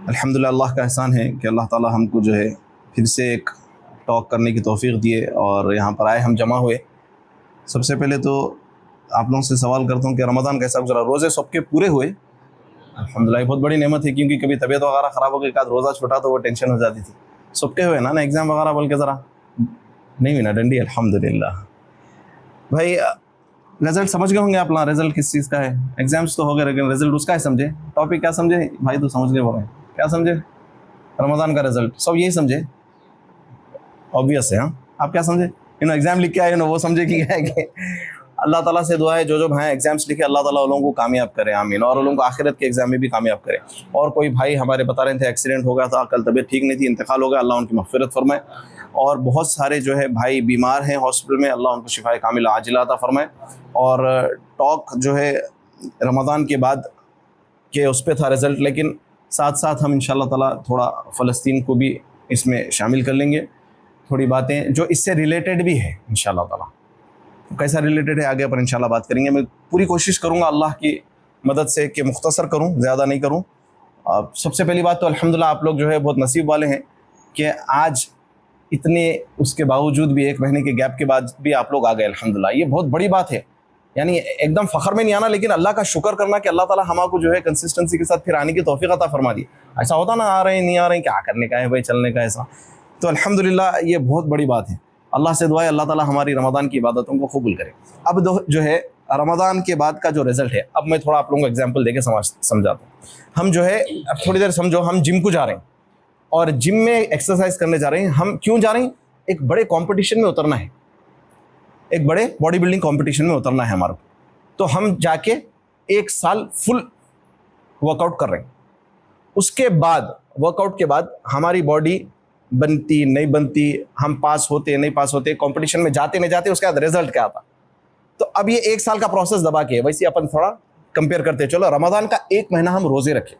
अल्हम्दुलिल्लाह अल्लाह का एहसान है कि अल्लाह ताला हमको जो है फिर से एक टॉक करने की तौफीक दिए और यहाँ पर आए, हम जमा हुए। सबसे पहले तो आप लोगों से सवाल करता हूँ कि रमज़ान कैसा गुजरा। रोज़े सबके पूरे हुए? अल्हम्दुलिल्लाह, ये बहुत बड़ी नेमत है, क्योंकि कभी तबीयत वगैरह ख़राब हो गई, एक आध रोज़ा छूटा तो वो टेंशन हो जाती थी। सबके हुए ना एग्ज़ाम वगैरह बोल के ज़रा नहीं हुई ना डंडी? अल्हम्दुलिल्लाह भाई। रिज़ल्ट समझ गए होंगे आप लोग, रिज़ल्ट किस चीज़ का है। एग्ज़ाम्स तो हो गए लेकिन रिज़ल्ट उसका है, समझे? टॉपिक क्या समझे भाई? तो समझ गए बोल रहे हैं, क्या समझे? रमज़ान का रिज़ल्ट सब यही समझे, ऑब्वियस है। हाँ, आप क्या समझे? एग्ज़ाम लिख के आए वो समझे कि क्या है कि अल्लाह ताला से दुआ है जो भाई एग्जाम्स लिखे अल्लाह ताला उन लोगों को कामयाब करे, आमीन। और उन लोगों को आखिरत के एग्जाम में भी कामयाब करे। और कोई भाई हमारे बता रहे थे एक्सीडेंट हो गया था, कल तबीयत ठीक नहीं थी, इंतकाल हो गया, अल्लाह उनकी मग़फ़िरत फरमाए। और बहुत सारे जो है भाई बीमार हैं हॉस्पिटल में, अल्लाह उनको शिफाए कामिल आजिला अता फरमाए। और टॉक जो है रमज़ान के बाद के उस पर था रिज़ल्ट, लेकिन साथ साथ हम इंशाअल्लाह ताला थोड़ा फ़लस्तीन को भी इसमें शामिल कर लेंगे, थोड़ी बातें जो इससे रिलेटेड भी है इंशाअल्लाह ताला। कैसा रिलेटेड है आगे पर इंशाल्लाह बात करेंगे। मैं पूरी कोशिश करूँगा अल्लाह की मदद से कि मुख्तसर करूँ, ज़्यादा नहीं करूँ। सबसे पहली बात तो अल्हम्दुलिल्लाह आप लोग जो है बहुत नसीब वाले हैं कि आज इतने उसके बावजूद भी, एक महीने के गैप के बाद भी आप लोग आ गए अल्हम्दुलिल्लाह। ये बहुत बड़ी बात है, यानी एकदम फ़ख्र में नहीं आना, लेकिन अल्लाह का शुक्र करना कि अल्लाह ताला हमारे को जो है कंसिस्टेंसी के साथ फिर आने की तौफ़ीक़ अता फरमा दी। ऐसा होता ना, आ रहे हैं नहीं आ रहे हैं, क्या करने का है भाई, चलने का ऐसा। तो अल्हम्दुलिल्लाह ये बहुत बड़ी बात है। अल्लाह से दुआ है अल्लाह ताला हमारी रमज़ान की इबादतों को कबूल करे। अब जो है रमज़ान के बाद का जो रिज़ल्ट है, अब मैं थोड़ा आप लोगों को एग्जांपल देके समझाता हूँ। हम जो है अब थोड़ी देर समझो, हम जिम को जा रहे हैं और जिम में एक्सरसाइज करने जा रहे हैं। हम क्यों जा रहे हैं? एक बड़े कॉम्पिटिशन में उतरना है, एक बड़े बॉडी बिल्डिंग कॉम्पिटिशन में उतरना है हमारे को। तो हम जाके एक साल फुल वर्कआउट कर रहे हैं। उसके बाद वर्कआउट के बाद हमारी बॉडी बनती नहीं बनती, हम पास होते नहीं पास होते, कंपटीशन में जाते नहीं जाते, उसके बाद रिजल्ट क्या आता। तो अब ये एक साल का प्रोसेस दबा के वैसे अपन थोड़ा कंपेयर करते चलो। रमज़ान का एक महीना हम रोजे रखे।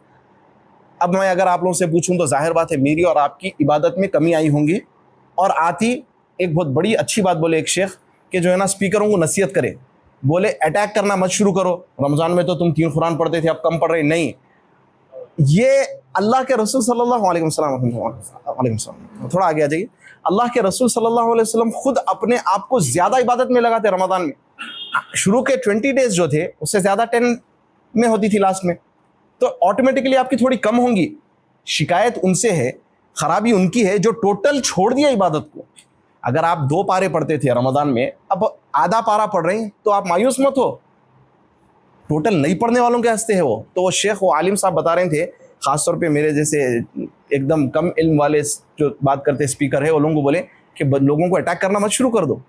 अब मैं अगर आप लोगों से पूछूं तो जाहिर बात है मेरी और आपकी इबादत में कमी आई होंगी और आती। एक बहुत बड़ी अच्छी बात बोले एक शेख कि जो है ना स्पीकरों को नसीहत करे, बोले अटैक करना मत शुरू करो। रमज़ान में तो तुम 3 कुरान पढ़ते थे, अब कम पढ़ रहे नहीं। ये अल्लाह के रसूल सल्लल्लाहु अलैहि वसल्लम, थोड़ा आगे आ जाइए। अल्लाह के रसूल सल्लल्लाहु अलैहि वसल्लम खुद अपने आप को ज़्यादा इबादत में लगाते रमज़ान में। शुरू के 20 डेज जो थे उससे ज़्यादा 10 में होती थी लास्ट में। तो ऑटोमेटिकली आपकी थोड़ी कम होंगी। शिकायत उनसे है, खराबी उनकी है जो टोटल छोड़ दिया इबादत को। अगर आप 2 पारे पढ़ते थे रमज़ान में, अब आधा पारा पढ़ रहे हैं, तो आप मायूस मत हो। टोटल नहीं पढ़ने वालों के हंसते हैं वो। तो वो शेख, वो आलिम साहब बता रहे थे, ख़ासतौर पे मेरे जैसे एकदम कम इल्म वाले जो बात करते स्पीकर है, वो लोगों को बोले कि लोगों को अटैक करना मत शुरू कर दो।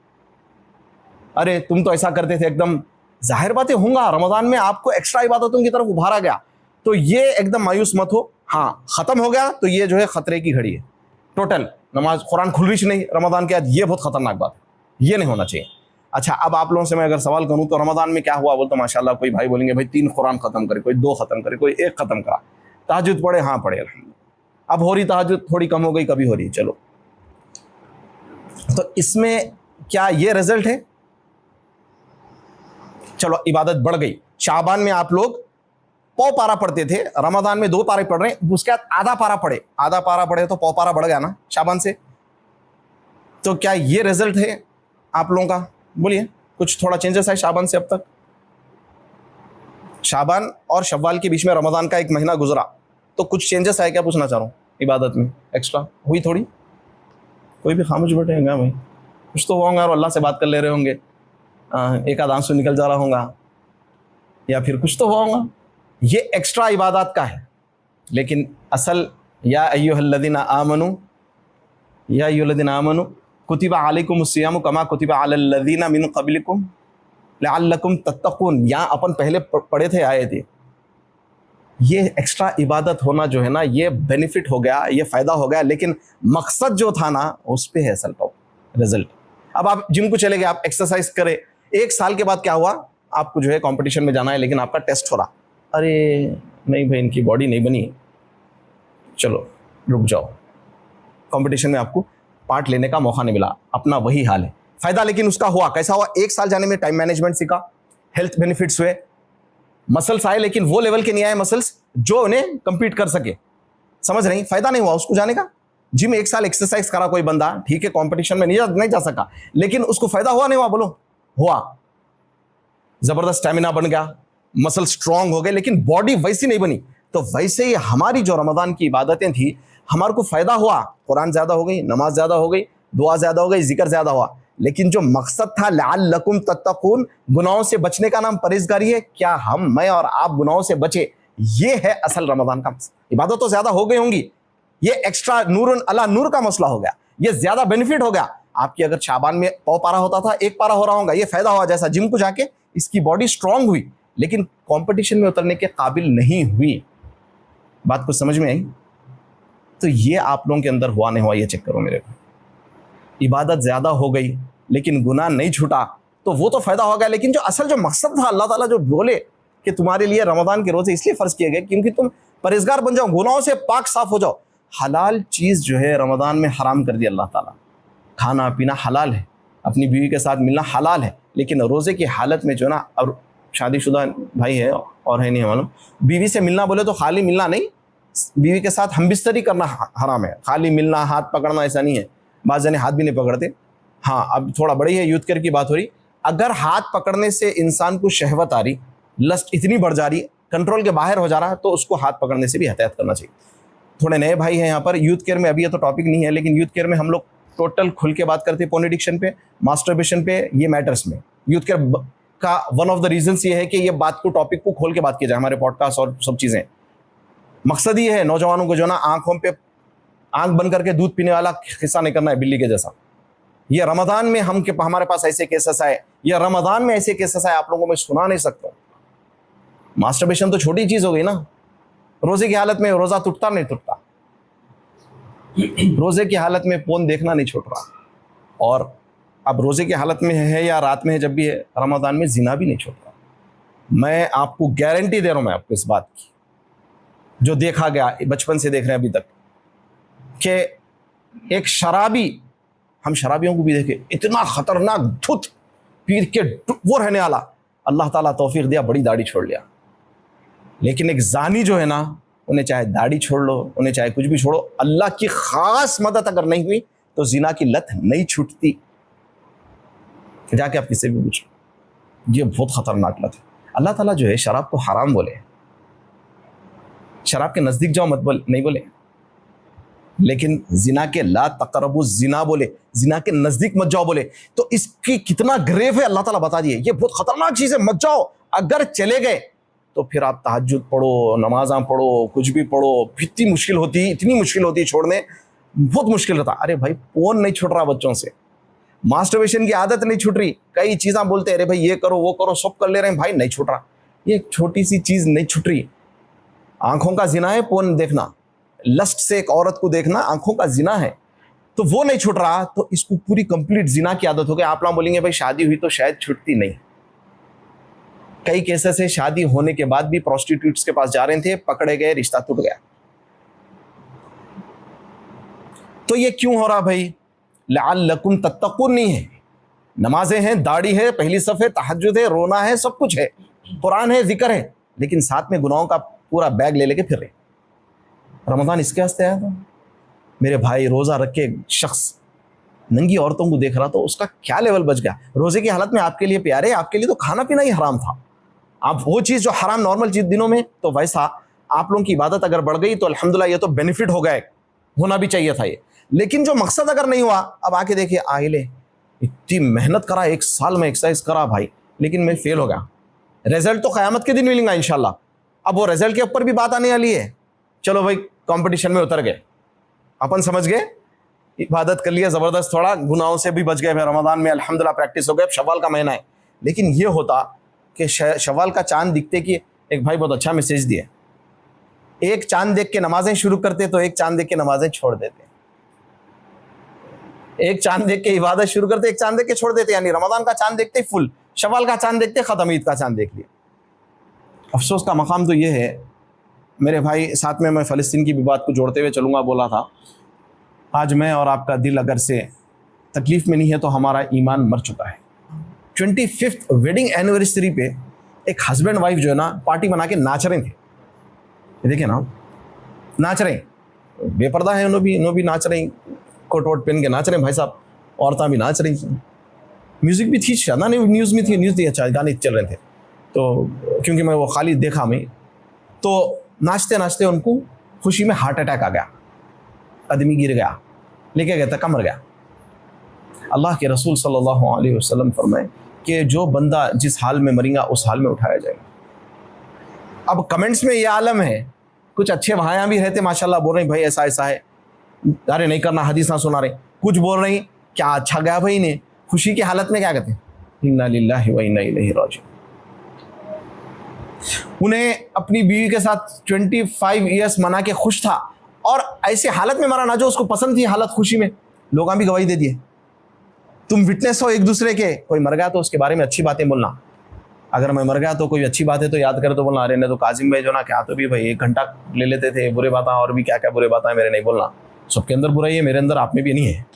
अरे तुम तो ऐसा करते थे एकदम। जाहिर बातें होंगे, रमज़ान में आपको एक्स्ट्रा इबादतों की तरफ उभारा गया, तो ये एकदम मायूस मत हो। हाँ, ख़त्म हो गया तो ये जो है ख़तरे की घड़ी है। टोटल नमाज कुरान खुल रही नहीं रमज़ान के बाद, ये बहुत ख़तरनाक बात है, ये नहीं होना चाहिए। अच्छा, अब आप लोगों से मैं अगर सवाल करूं तो रमज़ान में क्या हुआ बोल तो माशाल्लाह कोई भाई बोलेंगे भाई 3 कुरान ख़त्म करे, कोई 2 ख़त्म करे, कोई 1 ख़त्म करा। तहज्जुद पढ़े, हाँ पढ़े अल्हम्दुलिल्लाह। अब हो रही तहज्जुद, थोड़ी कम हो गई, कभी हो रही, चलो। तो इसमें क्या ये रिजल्ट है? चलो इबादत बढ़ गई। शाबान में आप लोग 100 पारा पढ़ते थे, रमज़ान में 2 पारे पढ़ रहे हैं, उसके बाद आधा पारा पढ़े। आधा पारा पढ़े तो 100 पारा बढ़ गया ना शाबान से। तो क्या ये रिजल्ट है आप लोगों का? बोलिए, कुछ थोड़ा चेंजेस है शाबान से अब तक? शाबान और शव्वाल के बीच में रमज़ान का 1 महीना गुजरा, तो कुछ चेंजेस आए क्या? पूछना चाह रहा हूँ। इबादत में एक्स्ट्रा हुई थोड़ी? कोई भी खामोश बैठेगा भाई, कुछ तो होगा और अल्लाह से बात कर ले रहे होंगे, एक आध आंसू निकल जा रहा होगा, या फिर कुछ तो होगा। ये एक्स्ट्रा इबादत का है। लेकिन असल या अय्युहल्लज़ीना आमनू, या अय्युहल्लज़ीना आमनू कुतिबा अलैकुमुस्सियामु कमा कुतिबा अलल्लज़ीना मिन क़ब्लिकुम लअल्लकुम तत्तक़ून। यहाँ अपन पहले पढ़े थे आए थे। ये एक्स्ट्रा इबादत होना जो है ना, ये बेनिफिट हो गया, ये फ़ायदा हो गया, लेकिन मकसद जो था ना उस पे है असल टॉप रिजल्ट। अब आप जिम को चले गए, आप एक्सरसाइज करें, 1 साल के बाद क्या हुआ? आपको जो है कंपटीशन में जाना है, लेकिन आपका टेस्ट हो रहा, अरे नहीं भाई इनकी बॉडी नहीं बनी, चलो रुक जाओ, कंपटीशन में आपको पार्ट लेने का मौका नहीं मिला। अपना वही हाल है। फ़ायदा लेकिन उसका हुआ, कैसा हुआ? 1 साल जाने में टाइम मैनेजमेंट सीखा, हेल्थ बेनिफिट्स हुए, मसल्स आए, लेकिन वो लेवल के नहीं आए मसल्स जो उन्हें कंपीट कर सके। समझ रही, फायदा नहीं हुआ उसको जाने का। जिम 1 साल एक्सरसाइज करा कोई बंदा, ठीक है, कंपटीशन में नहीं जा सका, लेकिन उसको फायदा हुआ नहीं हुआ, बोलो? हुआ। जबरदस्त स्टेमिना बन गया, मसल स्ट्रांग हो गए, लेकिन बॉडी वैसी नहीं बनी। तो वैसे ही हमारी जो रमजान की इबादतें थी, हमारे को फायदा हुआ, कुरान ज्यादा हो गई, नमाज ज्यादा हो गई, दुआ ज्यादा हो गई, जिक्र ज्यादा हुआ, लेकिन जो मकसद था लअल्लकुम तत्तकून, गुनाहों से बचने का नाम परहेजगारी है। क्या मैं और आप गुनाहों से बचे? ये है असल रमजान का मकसद। इबादत तो ज्यादा हो गई होंगी, ये एक्स्ट्रा नूर अला नूर का मसला हो गया, ये ज्यादा बेनिफिट हो गया आपकी। अगर शाबान में 100 पारा होता था, 1 पारा हो रहा होगा, ये फायदा हुआ। जैसा जिम को जाके इसकी बॉडी स्ट्रांग हुई, लेकिन कंपटीशन में उतरने के काबिल नहीं हुई। बात कुछ समझ में आई? तो ये आप लोगों के अंदर हुआ नहीं हुआ, ये चेक करो मेरे को। इबादत ज्यादा हो गई लेकिन गुनाह नहीं छूटा, तो वो तो फायदा हो गया, लेकिन जो असल जो मकसद था, अल्लाह ताला जो बोले कि तुम्हारे लिए रमजान के रोजे इसलिए फर्ज किए गए क्योंकि तुम परहेजगार बन जाओ, गुनाहों से पाक साफ हो जाओ। हलाल चीज जो है रमजान में हराम कर दी अल्लाह ताला। खाना पीना हलाल है, अपनी बीवी के साथ मिलना हलाल है, लेकिन रोजे की हालत में जो ना, और शादीशुदा भाई है और है नहीं मालूम, बीवी से मिलना बोले तो खाली मिलना नहीं, बीवी के साथ हमबिस्तरी करना हराम है। खाली मिलना, हाथ पकड़ना ऐसा नहीं है। बाज़ जने हाथ भी नहीं पकड़ते। हाँ, अब थोड़ा बड़ी है, यूथ केयर की बात हो रही। अगर हाथ पकड़ने से इंसान को शहवत आ रही, लस्ट इतनी बढ़ जा रही, कंट्रोल के बाहर हो जा रहा है, तो उसको हाथ पकड़ने से भी एहतियात करना चाहिए। थोड़े नए भाई हैं यहाँ पर, यूथ केयर में अभी ये तो टॉपिक नहीं है, लेकिन यूथ केयर में हम लोग टोटल खुल के बात करते हैं पोर्न एडिक्शन पे, मास्टरबेशन पे, ये मैटर्स में। यूथ केयर का वन ऑफ द रीजंस ये है कि ये बात को, टॉपिक को खोल के बात की जाए, हमारे पॉडकास्ट और सब चीज़ें। मकसद ये है नौजवानों को जो ना आंखों पे आंख बंद करके दूध पीने वाला किस्सा नहीं करना है बिल्ली के जैसा। ये रमजान में हमारे पास ऐसे केसेस आए, या रमजान में ऐसे केसेस आए, आप लोगों को मैं सुना नहीं सकता। मास्टरबेशन तो छोटी चीज हो गई ना, रोजे की हालत में रोजा टूटता नहीं टूटता, रोजे की हालत में पोन देखना नहीं छूट रहा। और अब रोजे की हालत में है या रात में है, जब भी है, रमजान में जिना भी नहीं छूट रहा। मैं आपको गारंटी दे रहा हूं, मैं आपको इस बात की, जो देखा गया बचपन से देख रहे हैं अभी तक, कि एक शराबी, हम शराबियों को भी देखे, इतना खतरनाक धुत पीर के वो रहने वाला, अल्लाह ताला तौफीक दिया, बड़ी दाढ़ी छोड़ लिया। लेकिन एक जानी जो है ना, उन्हें चाहे दाढ़ी छोड़ लो, उन्हें चाहे कुछ भी छोड़ो, अल्लाह की खास मदद अगर नहीं हुई तो जिना की लत नहीं छूटती। जाके आप किसी भी पूछो, ये बहुत खतरनाक लत है। अल्लाह ताला जो है शराब को हराम बोले, शराब के नजदीक जाओ मत नहीं बोले, लेकिन जिना के ला तकरबु जिना बोले, जिना के नजदीक मत जाओ बोले। तो इसकी कितना ग्रेव है अल्लाह ताला बता दिए, ये बहुत खतरनाक चीज है, मत जाओ। अगर चले गए तो फिर आप तहज्जुद पढ़ो, नमाज़ां पढ़ो, कुछ भी पढ़ो, इतनी मुश्किल होती, इतनी मुश्किल होती छोड़ने, बहुत मुश्किल रहता। अरे भाई, फोन नहीं छूट रहा बच्चों से, मास्टरबेशन की आदत नहीं छूट रही, कई चीज़ें बोलते हैं, अरे भाई ये करो वो करो, सब कर ले रहे हैं, भाई नहीं छूट रहा। ये छोटी सी चीज़ नहीं छूट रही। आंखों का जिना है पोर्न देखना, लस्ट से एक औरत को देखना आंखों का जिना है, तो वो नहीं छूट रहा, तो इसको पूरी कंप्लीट जिना की आदत हो गई। आप लोग बोलेंगे भाई शादी हुई तो शायद छूटती नहीं। कई केसेस है शादी होने के बाद भी प्रोस्टिट्यूट्स के पास जा रहे थे, पकड़े गए, रिश्ता टूट गया। तो ये क्यों हो रहा भाई? लअल्लकुम तत्तकून नहीं है, नमाजें हैं, दाढ़ी है, पहली सफ है, तहज्जुद है, रोना है, सब कुछ है, कुरान है, जिक्र है, लेकिन साथ में गुनाहों का पूरा बैग ले लेके फिर रहे। रमजान इसके वास्ते आया था मेरे भाई। रोजा रख के शख्स नंगी औरतों को देख रहा, तो उसका क्या लेवल बच गया। रोजे की हालत में आपके लिए प्यारे, आपके लिए तो खाना पीना ही हराम था। आप वो चीज़ जो हराम नॉर्मल चीज दिनों में, तो वैसा आप लोगों की इबादत अगर बढ़ गई तो अल्हम्दुलिल्लाह, ये तो बेनिफिट हो गए, होना भी चाहिए था ये। लेकिन जो मकसद अगर नहीं हुआ, अब आके देखिए, आहिले इतनी मेहनत करा, 1 साल में एक्सरसाइज करा भाई, लेकिन मैं फेल हो गया। रिजल्ट तो क़यामत के दिन मिलेगा इंशाल्लाह। अब वो रिजल्ट के ऊपर भी बात आने वाली है। चलो भाई, कंपटीशन में उतर गए, अपन समझ गए, इबादत कर लिया ज़बरदस्त, थोड़ा गुनाहों से भी बच गए, फिर रमज़ान में अल्हम्दुलिल्लाह प्रैक्टिस हो गए, अब शव्वाल का महीना है। लेकिन ये होता कि शव्वाल का चांद दिखते कि एक भाई बहुत अच्छा मैसेज दिए, एक चांद देख के नमाजें शुरू करते तो एक चांद देख के नमाजें छोड़ देते, एक चांद देख के इबादत शुरू करते, एक चांद देख के छोड़ देते। यानी रमज़ान का चांद देखते फुल, शव्वाल का चांद देखते खत्म, ईद का चांद देख लिया। अफसोस का मकाम तो ये है मेरे भाई, साथ में मैं फ़लस्तीन की भी बात को जोड़ते हुए चलूँगा। बोला था आज मैं और आपका दिल अगर से तकलीफ़ में नहीं है तो हमारा ईमान मर चुका है। 25th वेडिंग एनिवर्सरी पे एक हस्बैंड वाइफ जो है ना, पार्टी बना के नाच रहे थे, ये देखे ना, नाच रहे, बेपर्दा है, उन्होंने भी नाच रही, कोट वोट पहन के नाच रहे भाई साहब, औरतें भी नाच रही, म्यूज़िक भी थी, शायद नहीं न्यूज़ में थी, न्यूज़ थी, अच्छा गाने चल रहे थे। तो क्योंकि मैं वो खाली देखा मैं, तो नाचते नाचते उनको खुशी में हार्ट अटैक आ गया, आदमी गिर गया, लेके गया था, कमर गया। अल्लाह के रसूल सल्लल्लाहु अलैहि वसल्लम फरमाए कि जो बंदा जिस हाल में मरेगा उस हाल में उठाया जाएगा। अब कमेंट्स में ये आलम है, कुछ अच्छे भाइयाँ भी रहते माशाल्लाह, बोल रहे भाई ऐसा ऐसा है, अरे नहीं करना, हदीस ना सुना रहे, कुछ बोल रही क्या अच्छा गया भाई ने, खुशी की हालत में क्या कहते हैं, इन्ना लिल्लाहि व इन्ना इलैहि राजिऊन। उन्हें अपनी बीवी के साथ 25 ईयर्स मना के खुश था और ऐसी हालत में मरा ना जो उसको पसंद थी हालत खुशी में, लोग भी गवाही दे दिए। तुम विटनेस हो एक दूसरे के, कोई मर गया तो उसके बारे में अच्छी बातें बोलना, अगर मैं मर गया तो कोई अच्छी बात है तो याद करे तो बोलना, अरे नहीं तो काजिम भाई जो ना क्या तो भी भाई 1 घंटा ले लेते थे, बुरे बातें और भी क्या क्या बुरे बातें मेरे नहीं बोलना, सबके अंदर बुराई है, मेरे अंदर आप में भी नहीं है।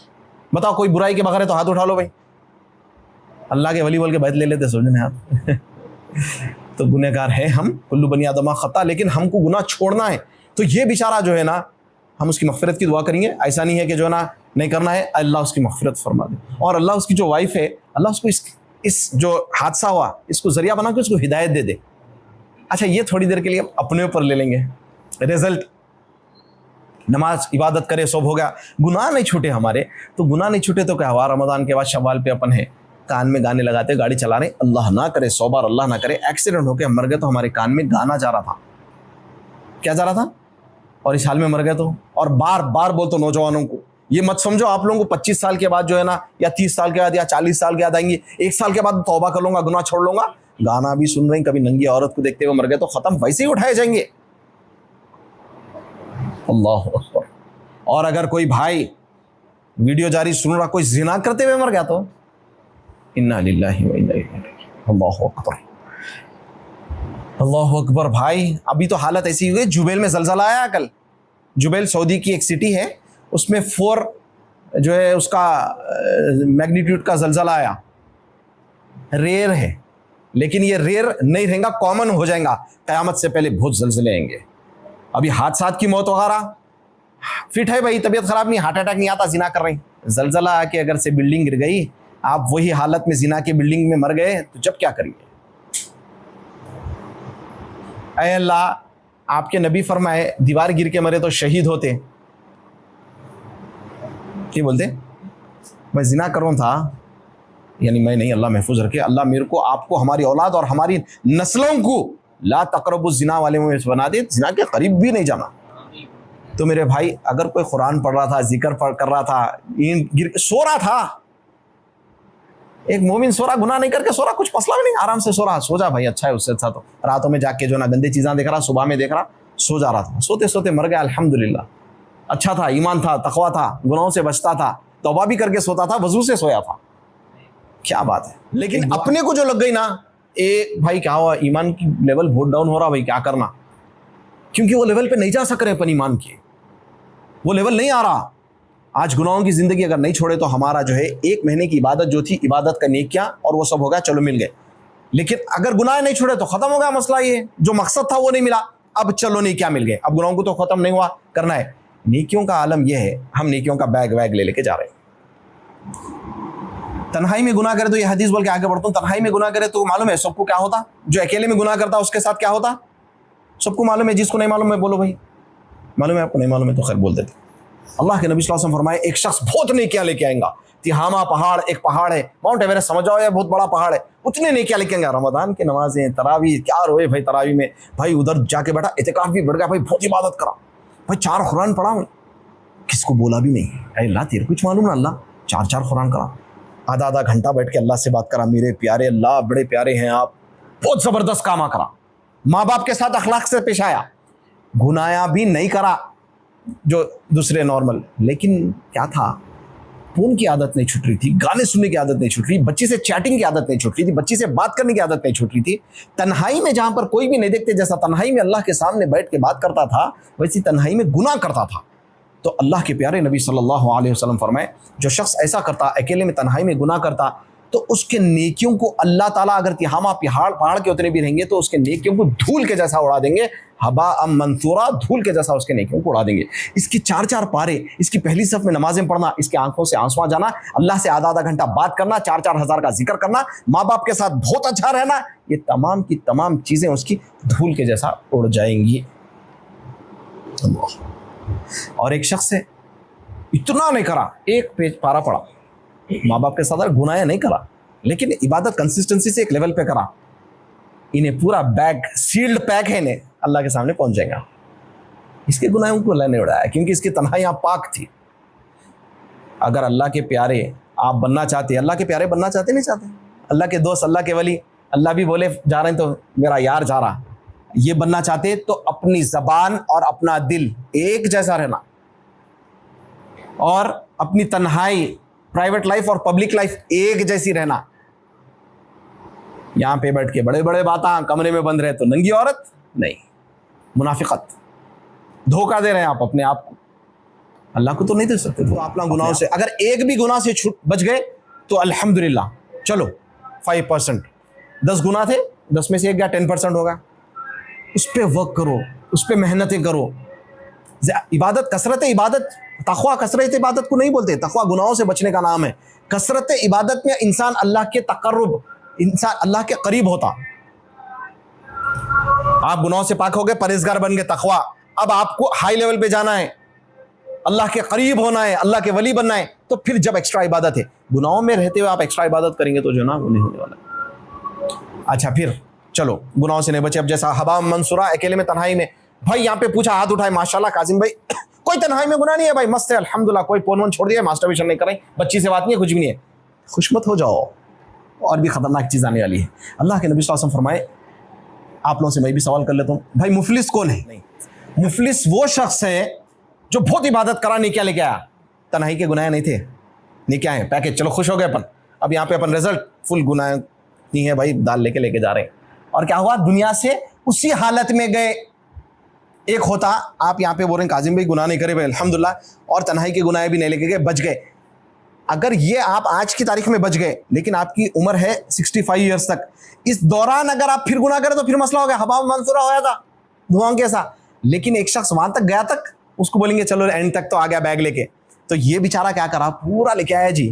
बताओ कोई बुराई के बगैर है तो हाथ उठा लो भाई, अल्लाह के वली बोल के बैठ ले लेते समझने हाथ तो गुनहगार है हम, कुल्लु बनी आदम खता, लेकिन हमको गुनाह छोड़ना है। तो ये बेचारा जो है ना, हम उसकी मग़फ़िरत की दुआ करेंगे, ऐसा नहीं है कि जो है ना नहीं करना है, अल्लाह उसकी मग़फ़िरत फरमा दे। और अल्लाह उसकी जो वाइफ है, अल्लाह उसको इस जो हादसा हुआ इसको ज़रिया बना के उसको हिदायत दे दे। अच्छा ये थोड़ी देर के लिए अपने ऊपर ले लेंगे, रिज़ल्ट नमाज इबादत करे सब हो गया, गुनाह नहीं छूटे हमारे, तो गुनाह नहीं छूटे तो क्या हुआ, रमज़ान के बाद शव्वाल पे अपन है, कान में गाने लगाते गाड़ी चला रहे, अल्लाह ना करे 100 बार अल्लाह ना करे एक्सीडेंट होकर मर गए तो हमारे कान में गाना जा रहा था, क्या जा रहा था, और इस हाल में मर गए तो। और बार बार बोलते तो नौजवानों को ये मत समझो आप लोगों को 25 साल के बाद जो है ना, या 30 साल के बाद या 40 साल के बाद आएंगे, 1 साल के बाद तौबा कर लूँगा, गुनाह छोड़ लूँगा, गाना भी सुन रहे, कभी नंगी औरत को देखते हुए मर गए तो ख़त्म, वैसे ही उठाए जाएंगे। अल्लाह अकबर। और अगर कोई भाई वीडियो जारी सुन रहा कोई जिना करते हुए मर गया तो इन्ना लिल्लाहि व इन्ना इलैहि राजिऊन। अल्लाह अकबर, अल्लाह अकबर। भाई अभी तो हालत ऐसी हुई, जुबैल में ज़लज़ला आया कल, जुबैल सऊदी की एक सिटी है, उसमें 4 जो है उसका मैग्नीट्यूड का ज़लज़ला आया, रेयर है, लेकिन ये रेयर नहीं रहेगा, कॉमन हो जाएगा, क़यामत से पहले बहुत ज़लज़ले आएंगे। अभी हादसात की मौत वगैरह फिट है भाई, तबीयत ख़राब नहीं, हार्ट अटैक नहीं आता, जिना कर रही, ज़लज़ला आके अगर से बिल्डिंग गिर गई, आप वही हालत में जिना की बिल्डिंग में मर गए तो जब क्या करिए। ऐ अल्लाह, आपके नबी फरमाए दीवार गिर के मरे तो शहीद होते, क्या बोलते, मैं जिना कर रहा था, यानी मैं नहीं, अल्लाह महफूज रखे, अल्लाह मेरे को आपको हमारी औलाद और हमारी नस्लों को ला तकरबु जिना वाले में बना दे, जिना के करीब भी नहीं जाना। तो मेरे भाई अगर कोई कुरान पढ़ रहा था, जिक्र कर रहा था, गिर सो रहा था, एक मोमिन सो रहा, गुनाह नहीं करके सो रहा, कुछ मसला भी नहीं, आराम से सो रहा, सो जा भाई, अच्छा है, उससे अच्छा तो रातों में जाके जो ना गंदी चीज़ें देख रहा, सुबह में देख रहा, सो जा रहा था, सोते सोते मर गया, अल्हम्दुलिल्लाह, अच्छा था, ईमान था, तकवा था, गुनाहों से बचता था, तौबा भी करके सोता था, वजू से सोया था, क्या बात है। लेकिन अपने को जो लग गई ना, भाई क्या हुआ, ईमान की लेवल बहुत डाउन हो रहा भाई, क्या करना, क्योंकि वो लेवल पे नहीं जा सक रहे अपन, ईमान के वो लेवल नहीं आ रहा। आज गुनाहों की ज़िंदगी अगर नहीं छोड़े तो हमारा जो है 1 महीने की इबादत जो थी, इबादत का नेकियां और वो सब हो गया, चलो मिल गए, लेकिन अगर गुनाह नहीं छोड़े तो ख़त्म हो गया मसला, ये जो मकसद था वो नहीं मिला, अब चलो नेकियां मिल गए, अब गुनाहों को तो ख़त्म नहीं हुआ, करना है। नेकियों का आलम यह है, हम नेकियों का बैग वैग ले लेके जा रहे हैं। तन्हाई में गुनाह करे तो, ये हदीस बोल के आगे बढ़ता हूँ, तन्हाई में गुनाह करे तो मालूम है सबको क्या होता, जो अकेले में गुनाह करता उसके साथ क्या होता, सबको मालूम है, जिसको नहीं मालूम है बोलो भाई, मालूम है आपको, नहीं मालूम है तो खैर बोल देते। अल्लाह के नबी सल्लल्लाहु अलैहि वसल्लम फरमाए, एक शख्स बहुत नेकियां लेके आएगा, तिहामा पहाड़, एक पहाड़ है, माउंट एवरेस्ट समझ जाओ, या बहुत बड़ा पहाड़ है, उतने नेकियां लेके आएगा, रमज़ान की नमाजें, तरावी, क्या रोए भाई तरावी में, भाई उधर जाके बैठा, इतिकाफ भी बढ़ गया भाई, बहुत इबादत करा भाई, 4 कुरान पढ़ा, किसको बोला भी नहीं, अल्लाह तेरे कुछ मालूम ना, अल्लाह 4 कुरान करा, आधा घंटा बैठ के अल्लाह से बात करा, मेरे प्यारे अल्लाह बड़े प्यारे हैं आप, बहुत ज़बरदस्त कामा करा, माँ बाप के साथ अखलाक से पेश आया, गुनाया भी नहीं करा जो दूसरे नॉर्मल, लेकिन क्या था, फ़ोन की आदत नहीं छूट रही थी, गाने सुनने की आदत नहीं छूट रही, बच्ची से चैटिंग की आदत नहीं छूट रही थी, बच्ची से बात करने की आदत नहीं छूट रही थी, तन्हाई में जहाँ पर कोई भी नहीं देखते, जैसा तन्हाई में अल्लाह के सामने बैठ के बात करता था, वैसी तन्हाई में गुनाह करता था। तो अल्लाह के प्यारे नबी सल्लल्लाहु अलैहि वसल्लम फरमाए, जो शख्स ऐसा करता, अकेले में तन्हाई में गुनाह करता, तो उसके नेकियों को अल्लाह ताला अगर तिहामा पहाड़ के उतने भी रहेंगे तो उसके नेकियों को धूल के जैसा उड़ा देंगे, हबा अम मंसूरा, धूल के जैसा उसके नेकियों को उड़ा देंगे। इसकी 4-4 पारे, इसकी पहली सफ में नमाजें पढ़ना, इसकी आंखों से आंसू आ जाना, अल्लाह से आधा घंटा बात करना, 4-4 हज़ार का जिक्र करना, माँ बाप के साथ बहुत अच्छा रहना, ये तमाम की तमाम चीज़ें उसकी धूल के जैसा उड़ जाएंगी। और एक शख्स है इतना नहीं करा, एक पेज पारा पढ़ा, माँ बाप के साथ गुनाह नहीं करा, लेकिन इबादत कंसिस्टेंसी से एक लेवल पे करा, इन्हें पूरा बैग सील्ड पैक है, इन्हें अल्लाह के सामने पहुंच जाएगा। इसके गुनाहों को अल्लाह ने उड़ाया क्योंकि इसकी तन्हाइयाँ पाक थी। अगर अल्लाह के प्यारे आप बनना चाहते, अल्लाह के प्यारे बनना चाहते नहीं चाहते, अल्लाह के दोस्त, अल्लाह के वली, अल्लाह भी बोले जा रहे हैं तो मेरा यार जा रहा, ये बनना चाहते तो अपनी ज़बान और अपना दिल एक जैसा रहना, और अपनी तन्हाई, प्राइवेट लाइफ और पब्लिक लाइफ एक जैसी रहना। यहाँ पे बैठ के बड़े बड़े बातें, कमरे में बंद रहे तो नंगी औरत नहीं, मुनाफिकत, धोखा दे रहे हैं आप अपने आप को, अल्लाह को तो नहीं दे सकते। तो अपना गुनाहों से अगर एक भी गुनाह से छूट बच गए तो अल्हम्दुलिल्लाह, चलो 5%, 10 गुनाह थे, 10 में से एक गया, 10% होगा। उस पर वर्क करो, उस पर मेहनतें करो। इबादत, कसरत इबादत, तक़वा कसरत इबादत को नहीं बोलते, तक़वा गुनाहों से बचने का नाम है। कसरत इबादत में इंसान अल्लाह के तक़र्रुब, इंसान अल्लाह के करीब होता। आप गुनाहों से पाक हो गए, परहेज़गार बन गए, तक़वा, अब आपको हाई लेवल पे जाना है, अल्लाह के करीब होना है, अल्लाह के वली बनना है, तो फिर जब एक्स्ट्रा इबादत है, गुनाहों में रहते हुए आप एक्स्ट्रा इबादत करेंगे तो जो ना वो नहीं होने वाला। अच्छा, फिर चलो गुनाहों से नहीं बचे, अब जैसा हबा मंसूरा, अकेले में तन्हाई में, भाई यहाँ पे पूछा, हाथ उठाए, माशाल्लाह काजिम भाई कोई तन्हाई में गुनाह नहीं है भाई, मस्त है अल्हम्दुलिल्लाह, कोई फोन वोन छोड़ दिया, मास्टरबेशन नहीं करें, बच्ची से बात नहीं है, कुछ भी नहीं है, खुश मत हो जाओ, और भी खतरनाक चीज़ आने वाली है। अल्लाह के नबी सल्लल्लाहु अलैहि वसल्लम फरमाए, आप लोगों से मैं भी सवाल कर लेता हूँ, भाई मुफलिस कौन है? नहीं, मुफलिस वो शख्स है जो बहुत इबादत करा, नेकियां लेके आया, तन्हाई के गुनाह नहीं थे, नेकियां हैं, पैकेज, चलो खुश हो गए अपन, अब यहाँ पे अपन रिजल्ट फुल गुनाह नहीं है भाई, दाल लेके जा रहे हैं। और क्या हुआ, दुनिया से उसी हालत में गए। एक होता, आप यहाँ पे बोल रहे हैं काजिम भाई गुनाह नहीं करे भाई अल्हम्दुलिल्लाह, और तन्हाई के गुनाह भी नहीं लेके गए, बच गए। अगर ये आप आज की तारीख में बच गए, लेकिन आपकी उम्र है 65 ईयर्स तक, इस दौरान अगर आप फिर गुनाह करें तो फिर मसला हो गया, हवा मंसूरा होया था, धुआं कैसा। लेकिन एक शख्स वहां तक गया, तक उसको बोलेंगे चलो एंड तक तो आ गया बैग लेके, तो ये बेचारा क्या करा, पूरा लेके आया जी,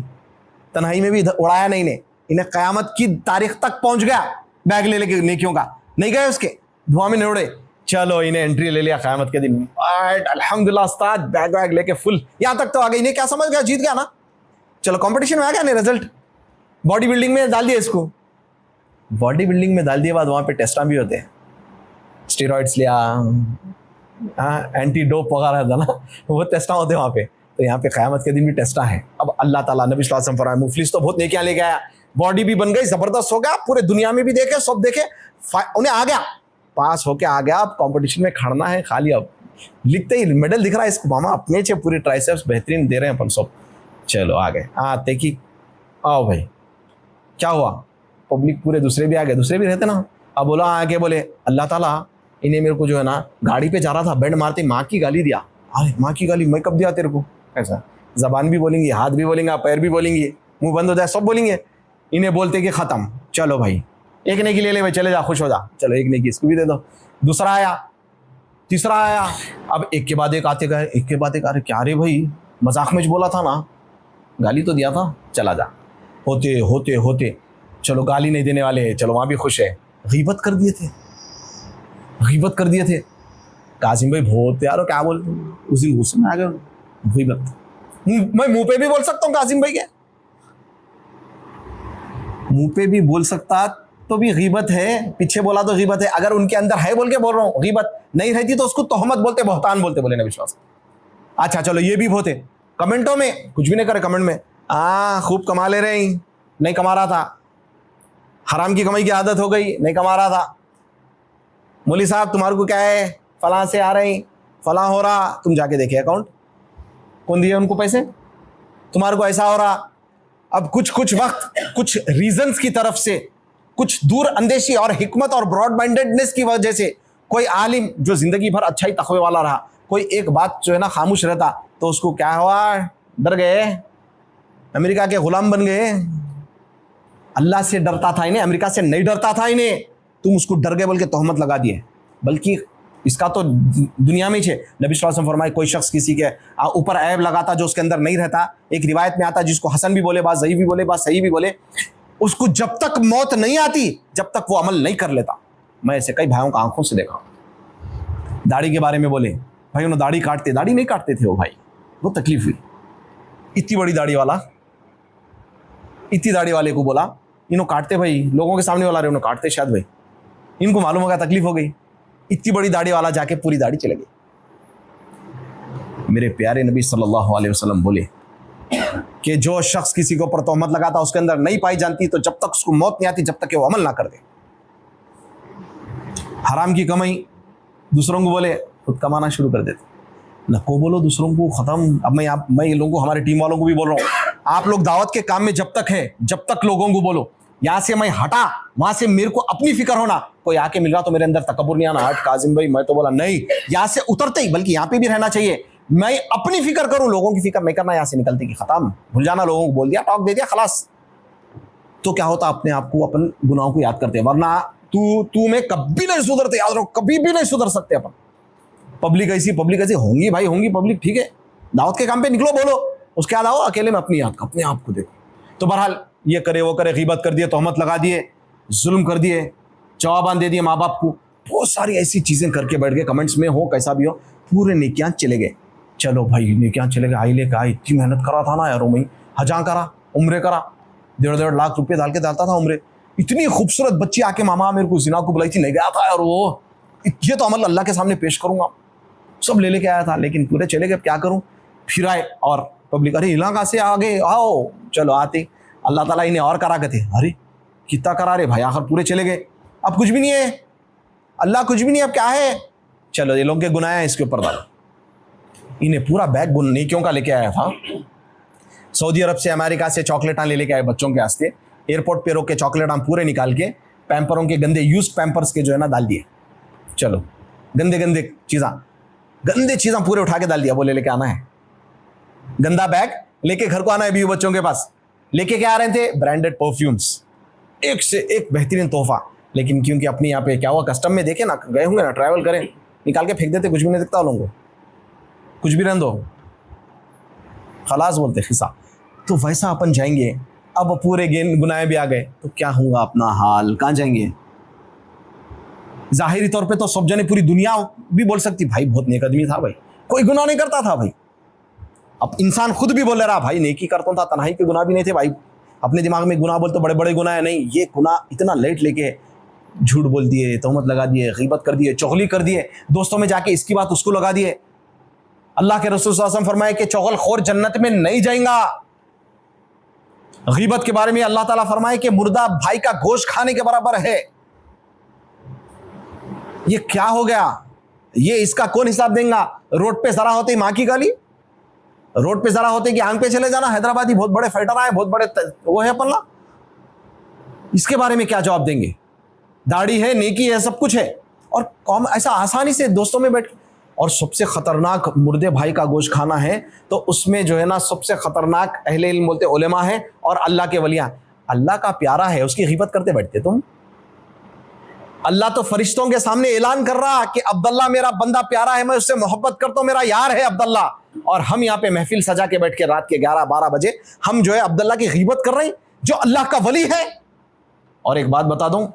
तन्हाई में भी उड़ाया नहीं ने, इन्हें क़यामत की तारीख तक पहुंच गया बैग ले लेके, नेकियों का नहीं गए उसके, धुआं में नहीं उड़े, चलो इन्हें एंट्री ले लिया क़यामत के दिन, अल्हम्दुलिल्लाह उस्ताद बैग वैग लेके फुल यहाँ तक तो आ गई। इन्हें क्या समझ गया, जीत गया ना, चलो कंपटीशन में आ गया नहीं, रिजल्ट बॉडी बिल्डिंग में डाल दिया इसको, बॉडी बिल्डिंग में डाल दिए बाद वहाँ पे टेस्टा भी होते हैं, स्टेरॉइड्स लिया, हाँ एंटी डोप वगैरह था ना, वो टेस्टा होते हैं वहाँ पे, तो यहाँ पे क़यामत के दिन भी टेस्टा है। अब अल्लाह ताला, नबी सल्लल्लाहु अलैहि वसल्लम फरमाए, मुफलिस तो बहुत नेकियां लेके आया, बॉडी भी बन गई, ज़बरदस्त हो गया, पूरे दुनिया में भी देखे, सब देखे, उन्हें आ गया, पास होके आ गया, अब कंपटीशन में खड़ना है खाली, अब लिखते ही मेडल दिख रहा है इसको, मामा अपने चे पूरी ट्राइसेप्स बेहतरीन दे रहे हैं अपन सब, चलो आ गए, हाँ देखी, आओ भाई क्या हुआ, पब्लिक पूरे दूसरे भी आ गए, दूसरे भी रहते ना, अब बोला आके बोले अल्लाह ताला इन्हें मेरे को जो है ना गाड़ी पे जा रहा था, बेंड मारते माँ की गाली दिया, अरे माँ की गाली मैं कब दिया तेरे को, ऐसा जबान भी बोलेंगे, हाथ भी बोलेंगे, पैर भी बोलेंगे, मुंह बंद हो जाए सब बोलेंगे, इन्हें बोलते कि ख़त्म, चलो भाई एक नेकी ले ले भाई, चले जा खुश हो जा, चलो एक नेकी इसको भी दे दो, दूसरा आया, तीसरा आया, अब एक के बाद एक आते गए, एक के बाद एक आ रहे, क्या रे भाई मजाक में बोला था ना, गाली तो दिया था, चला जा, होते होते होते चलो गाली नहीं देने वाले, चलो वहाँ भी खुश है, गीबत कर दिए थे, गीबत कर दिए थे, कासिम भाई बहुत यार क्या बोल, उस दिन गुस्से में आ गए, गीबत मैं मुंह पे भी बोल सकता हूँ कासिम भाई के, मुंह पे भी बोल सकता तो भी गीबत है, पीछे बोला तो गीबत है, अगर उनके अंदर है बोल के बोल रहा हूँ, गीबत नहीं रहती तो उसको तोहमत बोलते, बहतान बोलते, बोले ना विश्वास। अच्छा चलो ये भी बहुत है, कमेंटों में कुछ भी नहीं करे, कमेंट में खूब कमा ले रहे हैं, नहीं कमा रहा था, हराम की कमाई की आदत हो गई, नहीं कमा रहा था, मौली साहब तुम्हारे को क्या है, फलां से आ रहे हैं, फलां हो रहा, तुम जाके देखे अकाउंट कौन दिए उनको पैसे, तुम्हारे को ऐसा हो रहा। अब कुछ वक्त कुछ रीजंस की तरफ से, कुछ दूर अंदेशी और हिकमत और ब्रॉड माइंडेडनेस की वजह से, कोई आलिम जो ज़िंदगी भर अच्छा ही तक़वे वाला रहा, कोई एक बात जो है ना खामोश रहता, तो उसको क्या हुआ, डर गए, अमेरिका के ग़ुलाम बन गए, अल्लाह से डरता था इन्हें, अमेरिका से नहीं डरता था इन्हें, तुम उसको डर गए बोल के तोहमत लगा दिए। बल्कि इसका तो दुनिया में ही है। नबी सल्लल्लाहु अलैहि वसल्लम फरमाए कोई शख्स किसी के ऊपर ऐब लगाता जो उसके अंदर नहीं रहता, एक रिवायत में आता जिसको हसन भी बोले, बात ज़ईफ़ भी बोले, बात सही भी बोले, उसको जब तक मौत नहीं आती जब तक वो अमल नहीं कर लेता। मैं ऐसे कई भाइयों को आंखों से देखा। दाढ़ी के बारे में बोले, भाई उन्होंने दाढ़ी काटते, दाढ़ी नहीं काटते थे वो भाई, वो तकलीफ हुई। इतनी बड़ी दाढ़ी वाला, इतनी दाढ़ी वाले को बोला इन्हों काटते, भाई लोगों के सामने वाला रहे उन्होंने काटते शायद, भाई इनको मालूम होगा तकलीफ हो गई। इतनी बड़ी दाढ़ी वाला जाके पूरी दाढ़ी चले गई। मेरे प्यारे नबी सल्लल्लाहु अलैहि वसल्लम बोले कि जो शख्स किसी के ऊपर तोहमत लगाता उसके अंदर नहीं पाई जानती तो जब तक उसको मौत नहीं आती जब तक कि वो अमल ना कर दे। हराम की कमाई दूसरों को बोले, खुद कमाना शुरू कर देते। न को बोलो दूसरों को, खत्म। अब मैं लोगों को, हमारे टीम वालों को भी बोल रहा हूँ, आप लोग दावत के काम में जब तक है जब तक लोगों को बोलो, यहाँ से मैं हटा, वहां से मेरे को अपनी फिक्र होना, कोई आके मिल रहा तो मेरे अंदर तकब्बुर नहीं आना, हट काजिम भाई मैं तो बोला नहीं, यहाँ से उतरते ही, बल्कि यहाँ पे भी रहना चाहिए, मैं अपनी फिक्र करूं, लोगों की फिक्र नहीं करना। यहाँ से निकलते कि खत्म, भूल जाना, लोगों को बोल दिया, टॉक दे दिया, खलास। तो क्या होता, अपने आप को, अपन गुनाहों को याद करते, वरना तू में कभी नहीं सुधरते, याद रखो, कभी भी नहीं सुधर सकते अपन। पब्लिक ऐसी होंगी भाई, होंगी पब्लिक, ठीक है, दावत के काम पे निकलो, बोलो, उसके बाद आओ अकेले में अपनी याद, अपने आप को देखो। तो बहरहाल ये करे वो करे, गीबत कर दिए, तोहमत लगा दिए, जुल्म कर दिए, जवाबान दे दिए माँ बाप को, बहुत सारी ऐसी चीज़ें करके बैठ गए। कमेंट्स में हो कैसा भी हो, पूरे नेकियां चले गए। चलो भाई नेकियां चले गए, आई लेके आई, इतनी मेहनत करा था ना यार, मैं हजा करा, उम्रे करा, 1.5 लाख रुपये डालता था उम्रे, इतनी खूबसूरत बच्ची आके मामा मेरे को जिना को बुलाई थी, नहीं गया था यार वो, ये तो अमल अल्लाह के सामने पेश करूंगा, सब ले लेके आया था, लेकिन पूरे चले गए, क्या करूं। फिर आए और पब्लिक, अरे इलाका से आगे आओ, चलो आते, अल्लाह ताला इन्हें और करा के थे, अरे कितना करा रहे भाई, आखिर पूरे चले गए, अब कुछ भी नहीं है, अल्लाह कुछ भी नहीं, अब क्या है, चलो ये लोग के गुनाह हैं इसके ऊपर डालो। इन्हें पूरा बैग नेकियों का लेके आया था, सऊदी अरब से, अमेरिका से चॉकलेट ले लेके आए बच्चों के वास्ते, एयरपोर्ट पे रोक के चॉकलेट पूरे निकाल के पैम्परों के गंदे यूज पैम्पर्स के जो है ना डाल दिए, चलो गंदे चीज़ें पूरे उठा के डाल दिया, बोले लेके आना है, गंदा बैग लेके घर को आना है बीवी बच्चों के पास। लेके क्या आ रहे थे, ब्रांडेड परफ्यूम्स, एक से एक बेहतरीन तोहफा, लेकिन क्योंकि अपनी यहाँ पे क्या हुआ, कस्टम में देखे ना, गए होंगे ना, ट्रैवल करें, निकाल के फेंक देते, कुछ भी नहीं दिखता लोगों को, कुछ भी रहने दो, खलास बोलते खिस्सा। तो वैसा अपन जाएंगे, अब पूरे गुनाह भी आ गए तो क्या होगा अपना हाल, कहाँ जाएंगे। जाहिरी तौर पे तो सब जने, पूरी दुनिया भी बोल सकती भाई बहुत नेक आदमी था भाई, कोई गुनाह नहीं करता था भाई। अब इंसान खुद भी बोल रहा भाई नेकी करता था, तन्हाई के गुनाह भी नहीं थे भाई, अपने दिमाग में गुनाह बोलते बड़े बड़े गुनाह है, नहीं, ये गुनाह इतना लेट लेके झूठ बोल दिए, तोहमत लगा दिए, गीबत कर दिए, चुगली कर दिए, दोस्तों में जाके इसकी बात उसको लगा दिए। अल्लाह के रसूल सल्लल्लाहु अलैहि वसल्लम फरमाए कि चुगलखोर जन्नत में नहीं जाएगा। गीबत के बारे में अल्लाह ताला फरमाए कि मुर्दा भाई का गोश्त खाने के बराबर है। ये क्या हो गया, ये इसका कौन हिसाब देगा। रोड पे जरा होते ही माँ की गाली, रोड पे जरा होते कि आंग पे चले जाना, हैदराबादी बहुत बड़े फाइटर आए, बहुत बड़े वो है पल्ला, इसके बारे में क्या जवाब देंगे। दाढ़ी है, नेकी है, सब कुछ है, और कौम ऐसा आसानी से दोस्तों में बैठ। और सबसे खतरनाक मुर्दे भाई का गोश्त खाना है, तो उसमें जो है ना सबसे खतरनाक अहले इल्म बोलते उलेमा है और अल्लाह के वलियां। अल्लाह का प्यारा है, उसकी गीबत करते बैठते तुम। अल्लाह तो फरिश्तों के सामने ऐलान कर रहा कि अब्दुल्ला मेरा बंदा प्यारा है, मैं उससे मोहब्बत करता हूँ, मेरा यार है अब्दुल्ला। और हम यहाँ पे महफिल सजा के बैठ के रात के 11-12 बजे हम जो है अब्दुल्ला की गीबत कर रहे हैं, जो अल्लाह का वली है। और एक बात बता दूं,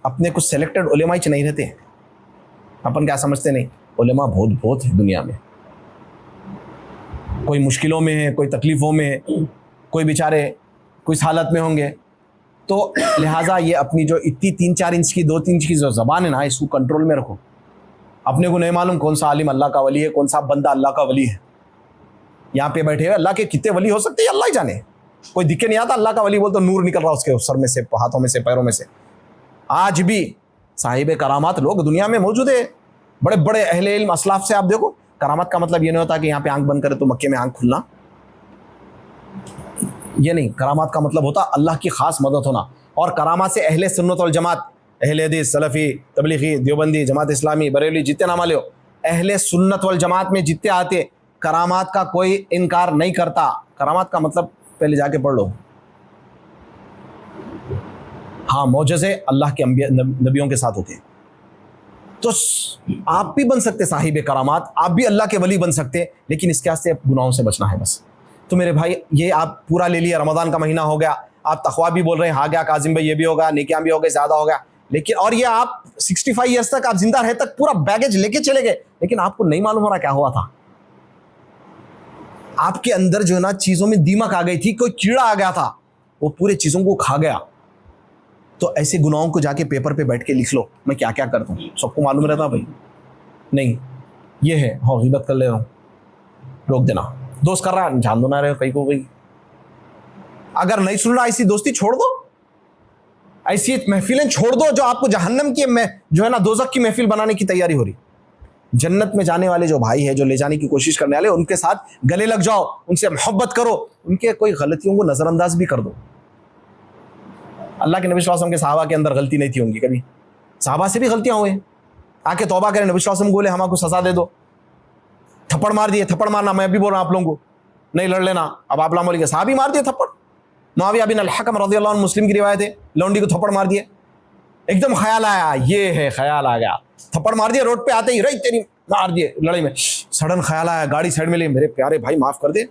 अपने कुछ सेलेक्टेड उलेमा ही नहीं रहते, अपन क्या समझते, नहीं, उलेमा बहुत है दुनिया में, कोई मुश्किलों में है, कोई तकलीफ़ों में है, कोई बेचारे कुछ हालत में होंगे। तो लिहाजा ये अपनी जो इतनी 3-4 इंच की 2-3 इंच की जो ज़बान है ना, इसको कंट्रोल में रखो। अपने को नहीं मालूम कौन सा आलिम अल्लाह का वली है, कौन सा बंदा अल्लाह का वली है। यहाँ पे बैठे हुए अल्लाह के कितने वली हो सकते हैं अल्लाह ही जाने, कोई दिक्कत नहीं आता। अल्लाह का वली बोल तो नूर निकल रहा उसके सर में से, हाथों में से, पैरों में से। आज भी साहिब करामात लोग दुनिया में मौजूद है, बड़े बड़े अहले इल्म असलाफ से आप देखो। करामत का मतलब ये नहीं होता कि यहाँ पे आंख बंद करे तो मक्के में आंख खुलना, ये नहीं। करामात का मतलब होता अल्लाह की खास मदद होना। और करामात से अहले सुन्नत वल जमात, अहले हदीस, सलफ़ी, तबलीगी, देवबंदी, जमात इस्लामी, बरेली, जितने नाम ले हो, अहले सुन्नत वल जमात में जितने आते, करामात का कोई इनकार नहीं करता। करामात का मतलब पहले जाके पढ़ लो, हाँ, मौजज़े अल्लाह के नबियों के साथ होते हैं। तो आप भी बन सकते साहिब करामात, आप भी अल्लाह के वली बन सकते, लेकिन इसके वास्ते गुनाहों से बचना है बस। तो मेरे भाई, ये आप पूरा ले लिया, रमज़ान का महीना हो गया, आप तक़वा भी बोल रहे हैं, हाँ गया काजिम भाई, ये भी होगा, नेकियां भी हो गए, ज़्यादा हो गया, लेकिन और ये आप 65 ईयर्स तक आप जिंदा रहे तक पूरा बैगेज लेके चले गए, लेकिन आपको नहीं मालूम हो रहा क्या हुआ था। आपके अंदर जो है ना चीज़ों में दीमक आ गई थी, कोई कीड़ा आ गया था, वो पूरे चीज़ों को खा गया। तो ऐसे गुनाहों को जाके पेपर पे बैठ के लिख लो, मैं क्या क्या करता हूँ, सबको मालूम रहता भाई नहीं, ये है, हाँ ग़ीबत कर ले रहा हूँ, रोक देना, दोस्त कर रहा है जान दो ना रहे कहीं को भाई। अगर नहीं सुन रहा ऐसी दोस्ती छोड़ दो, ऐसी महफिलें छोड़ दो जो आपको जहन्नम की जो है ना दोज़ख की महफिल बनाने की तैयारी हो रही। जन्नत में जाने वाले जो भाई है, जो ले जाने की कोशिश करने वाले, उनके साथ गले लग जाओ, उनसे मोहब्बत करो, उनके कोई गलतियों को नज़रअंदाज भी कर दो। अल्लाह के नबी सल्लल्लाहु अलैहि वसल्लम के सहाबा के अंदर गलती नहीं थी होंगी कभी, सहाबा से भी गलतियां हुई, आके तौबा करें, नबी सल्लल्लाहु अलैहि वसल्लम बोले हमको सजा दे दो, थप्पड़ मार दिए, थप्पड़ मारना मैं भी बोल रहा हूँ आप लोगों को, नहीं लड़ लेना। अब आप बोलेंगे साहबी मार दिए थप्पड़, मुआविया बिन अल-हकम रज़ियल्लाहु अन्हु, मुस्लिम की रिवायत है, लौंडी को थप्पड़ मार दिए, एकदम ख्याल आया, ये है ख्याल आ गया, थप्पड़ मार दिया, रोड पे आते ही रही तेरी मार दिए लड़ाई में, सडन ख्याल आया, गाड़ी साइड में ले, मेरे प्यारे भाई माफ़ कर दे,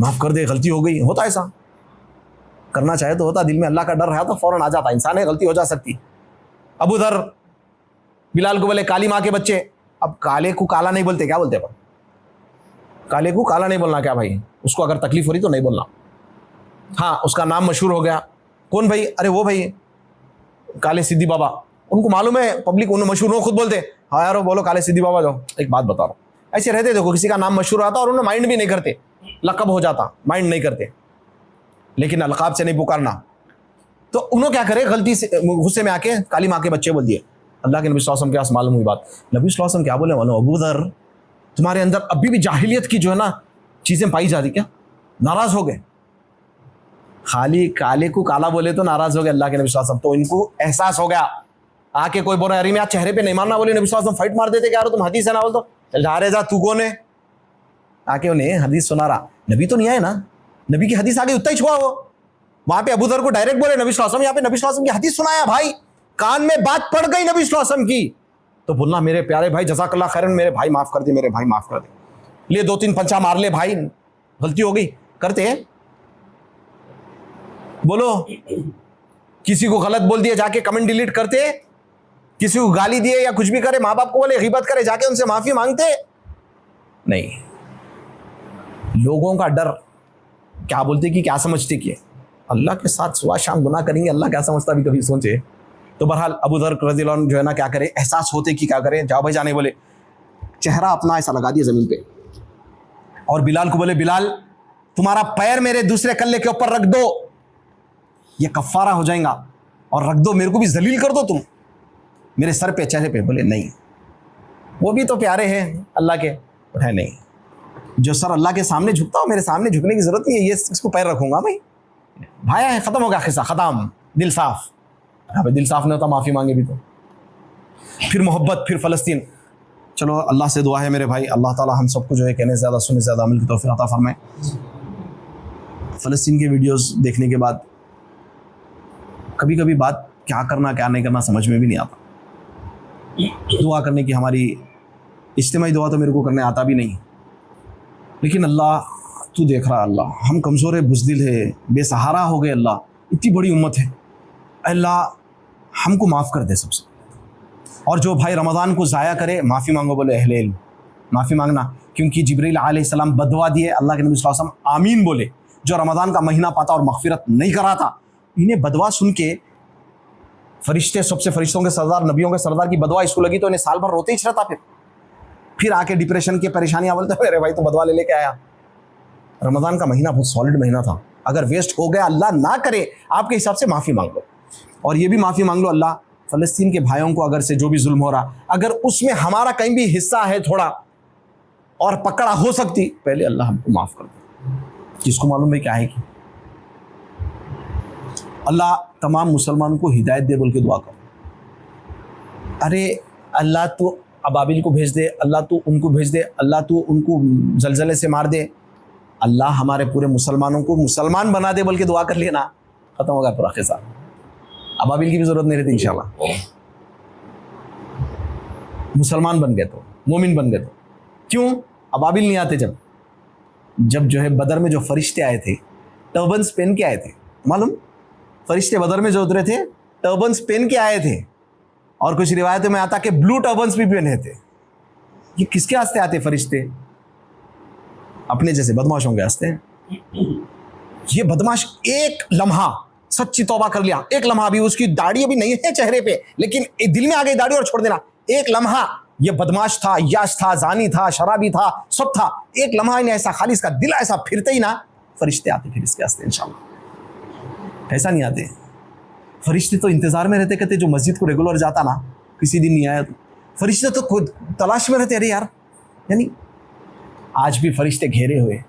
माफ़ कर दे, गलती हो गई, होता ऐसा, करना चाहे तो होता, दिल में अल्लाह का डर रहा तो फौरन आ जाता, इंसान है गलती हो जा सकती। अबू दर बिलाल को बोले काली माँ के बच्चे, अब काले को काला नहीं बोलते, क्या बोलते अपन, काले को काला नहीं बोलना क्या भाई, उसको अगर तकलीफ हो रही तो नहीं बोलना। हाँ, उसका नाम मशहूर हो गया, कौन भाई, अरे वो भाई काले सिद्दी बाबा, उनको मालूम है पब्लिक, उन्हें मशहूर हो, खुद बोलते हाँ यार बोलो काले सिद्दी बाबा जाओ। एक बात बता रहा हूँ, ऐसे रहते, देखो किसी का नाम मशहूर आता और उन्हें माइंड भी नहीं करते, लक़ब हो जाता, माइंड नहीं करते, लेकिन अलक़ाब से नहीं पुकारना। तो उन्होंने क्या करे, गलती से गुस्से में आके काली माँ के बच्चे बोल दिए। अल्लाह के नबी सल्लल्लाहु अलैहि वसल्लम के पास मालूम हुई बात, नबी सल्लल्लाहु अलैहि वसल्लम क्या बोले, वालो अबू दर तुम्हारे अंदर अभी भी जाहिलियत की जो है ना चीज़ें पाई जाती, क्या नाराज़ हो गए, खाली काले को काला बोले तो नाराज़ हो गए अल्लाह के नबी सल्लल्लाहु अलैहि वसल्लम। तो इनको एहसास हो गया, आके कोई बोल रहा है अरे मैं चेहरे पे नहीं मारना, बोले नबी सल्लल्लाहु अलैहि वसल्लम फाइट मार देते, क्या तुम हदीस है ना, बोल तो चल जा रहे जा, तू कौन है, आके उन्हें हदीस सुना रहा, नबी तो नहीं आए ना, नबी की हदीस आगे उतना ही छुआ, वो वहां पे अबू दर को डायरेक्ट बोले नबी सल्लल्लाहु अलैहि वसल्लम, यहाँ पे नबी सल्लल्लाहु अलैहि वसल्लम की हदीस सुनाया, भाई कान में बात पड़ गई नबी सल्लल्लाहु अलैहि वसल्लम की, तो बोलना मेरे प्यारे भाई जज़ाकल्लाह खैरन, मेरे भाई माफ़ कर दे, मेरे भाई माफ़ कर दे, ले 2-3 पंचा मार ले भाई, गलती हो गई, करते हैं बोलो, किसी को गलत बोल दिए जाके कमेंट डिलीट करते, किसी को गाली दिए या कुछ भी करे, माँ बाप को बोले ग़ीबत करे जाके उनसे माफ़ी मांगते नहीं। लोगों का डर, क्या बोलते कि क्या समझते कि अल्लाह के साथ सुबह शाम गुनाह करेंगे, अल्लाह क्या समझता भी कभी सोचे। तो बहरहाल अबू दर रज़ियल्लाहु अन्हु जो है ना क्या करे, एहसास होते कि क्या करें, जाओ भाई जाने, बोले चेहरा अपना ऐसा लगा दिया ज़मीन पे, और बिलाल को बोले बिलाल तुम्हारा पैर मेरे दूसरे कल्ले के ऊपर रख दो, ये कफ़ारा हो जाएगा, और रख दो, मेरे को भी जलील कर दो तुम मेरे सर पे चेहरे पे। बोले नहीं, वो भी तो प्यारे हैं अल्लाह के, है नहीं, जो सर अल्लाह के सामने झुकता हो, मेरे सामने झुकने की ज़रूरत नहीं है, ये इसको पैर रखूँगा भाई, भाया है, ख़त्म हो गया किस्सा, ख़त्म, दिल साफ़। अब दिल साफ़ नहीं होता माफ़ी मांगे भी तो, फिर मोहब्बत, फिर फ़लस्तीन। चलो अल्लाह से दुआ है मेरे भाई, अल्लाह ताला हम सबको जो है कहने से ज़्यादा सुनने से ज़्यादा अमल की तौफ़ीक़ अता फ़रमाए। फ़लस्तीन के वीडियोस देखने के बाद कभी कभी बात क्या करना क्या नहीं करना समझ में भी नहीं आता। दुआ करने की हमारी इज्तिमाई दुआ तो मेरे को करने आता भी नहीं, लेकिन अल्लाह तू देख रहा, अल्लाह हम कमज़ोर है, बुज़दिल है, बेसहारा हो गए, अल्लाह इतनी बड़ी उम्मत है, अल्लाह हमको माफ़ कर दे सबसे। और जो भाई रमज़ान को ज़ाया करे, माफ़ी मांगो, बोले अहले इल्म माफ़ी मांगना, क्योंकि जिब्रील अलैहिस्सलाम बदवा दिए, अल्लाह के नबी सल्लल्लाहु अलैहि वसल्लम आमीन बोले, जो रमज़ान का महीना पाता और मग़फ़िरत नहीं करा था, इन्हें बदवा सुन के फरिश्ते, सबसे फरिश्तों के सरदार, नबियों के सरदार की बदवा इसको लगी तो इन्हें साल भर रोते ही रहता, फिर आके डिप्रेशन की परेशानियाँ बोलते, अरे भाई तो बदवा ले लेके आया। रमज़ान का महीना बहुत सॉलिड महीना था, अगर वेस्ट हो गया अल्लाह ना करे, आपके हिसाब से माफ़ी मांग लो, और ये भी माफ़ी मांग लो अल्लाह फ़लस्तीन के भाइयों को अगर से जो भी जुल्म हो रहा, अगर उसमें हमारा कहीं भी हिस्सा है थोड़ा और पकड़ा हो सकती, पहले अल्लाह हमको माफ़ कर दे। किसको मालूम है क्या है कि अल्लाह तमाम मुसलमानों को हिदायत दे बोल के दुआ करो। अरे अल्लाह तू अबाबिल को भेज दे, अल्लाह तू उनको भेज दे, अल्लाह तू उनको जलजले से मार दे, अल्लाह हमारे पूरे मुसलमानों को मुसलमान बना दे बोल के दुआ कर लेना, ख़त्म हो गया पूरा किस्सा। अबाबिल की भी ज़रूरत नहीं रहती इंशाल्लाह। मुसलमान बन गए तो, मोमिन बन गए तो। क्यों अबाबिल नहीं आते? जब जो है बदर में जो फरिश्ते आए थे टर्बन्स पहन के आए थे, मालूम? फरिश्ते बदर में जो उतरे थे टर्बन्स पहन के आए थे, और कुछ रिवायतों में आता कि ब्लू टर्बन्स भी पहने थे। ये किसके वास्ते आते फरिश्ते? अपने जैसे बदमाशों के वास्ते। ये बदमाश एक लम्हा सच्ची तौबा कर लिया, एक लम्हा, भी उसकी दाढ़ी अभी नहीं है चेहरे पे, लेकिन दिल में आ गई दाढ़ी और छोड़ देना, एक लम्हा ये बदमाश था, याश था, जानी था, शराबी था, सब था, एक लम्हा इन्हें ऐसा खाली इसका दिल ऐसा फिरते ही ना, फरिश्ते आते फिर इसके वास्ते इंशाल्लाह। ऐसा नहीं आते फरिश्ते, तो इंतजार में रहते, कहते जो मस्जिद को रेगुलर जाता ना, किसी दिन नहीं आया तो फरिश्ते तो खुद तलाश में रहते, अरे यार। यानी आज भी फरिश्ते घेरे हुए।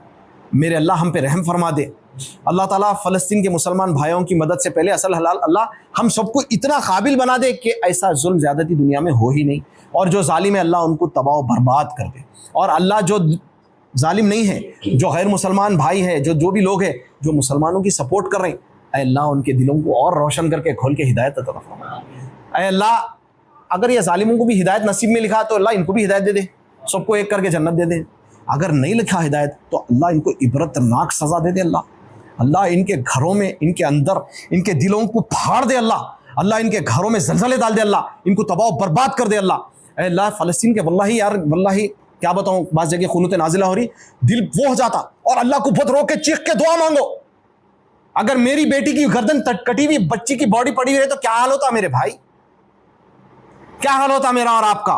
मेरे अल्लाह हम पे रहम फरमा दे। अल्लाह ताला फ़लस्तीन के मुसलमान भाइयों की मदद से पहले असल हलाल अल्लाह हम सबको इतना काबिल बना दे कि ऐसा जुल्म ज़्यादती दुनिया में हो ही नहीं, और जो जालिम है अल्लाह उनको तबाह बर्बाद कर दे। और अल्लाह जो जालिम नहीं है, जो गैर मुसलमान भाई है, जो भी लोग हैं जो मुसलमानों की सपोर्ट कर रहे हैं, अल्लाह उनके दिलों को और रोशन करके खोल के हिदायत अता फरमा। अल्लाह अगर ये जालिमों को भी हिदायत नसीब में लिखा तो अल्लाह इनको भी हिदायत दे दे, सबको एक करके जन्नत दे दे। अगर नहीं लिखा हिदायत तो अल्लाह इनको इबरतनाक सज़ा दे दे। अल्लाह इनके घरों में, इनके अंदर, इनके दिलों को फाड़ दे। अल्लाह इनके घरों में ज़लज़ले डाल दे। अल्लाह इनको तबाह बर्बाद कर दे। अल्लाह फ़लस्तीन के वल्लाही यार, वल्लाही क्या बताऊँ, बाज़ जगह खुनूत नाज़िला हो रही, दिल वो हो जाता, और अल्लाह को बहुत रो के चीख के दुआ मांगो। अगर मेरी बेटी की गर्दन कटी हुई बच्ची की बॉडी पड़ी हुई है तो क्या हाल होता मेरे भाई, क्या हाल होता मेरा और आपका।